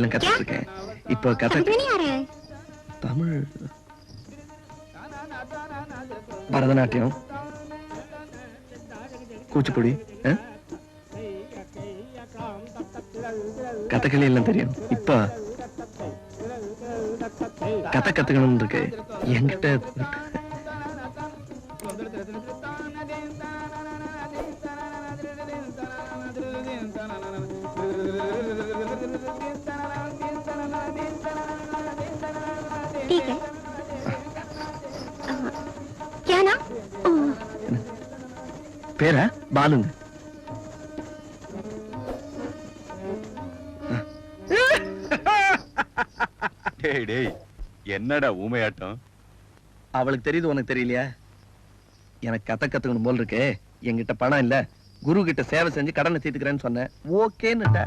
எல்லாம் கத்துட்டு இருக்கேன். இப்போ தமிழ், பரதநாட்டியம், கூச்சிப்புடி, கதகளி எல்லாம் தெரியும். இப்ப கதை கத்துக்கணும் இருக்கு என்கிட்ட. பேரா பாலுங்க. என்னடா ஊமையாட்டம்? அவளுக்கு தெரியுது, உனக்கு தெரியலையா? எனக்கு கதை கத்துக்கணும் போல் இருக்கு. என்கிட்ட பணம் இல்ல, குரு கிட்ட சேவை செஞ்சு கடனை தீர்த்துக்கிறேன்னு சொன்னேன். ஓகேன்னுட்ட.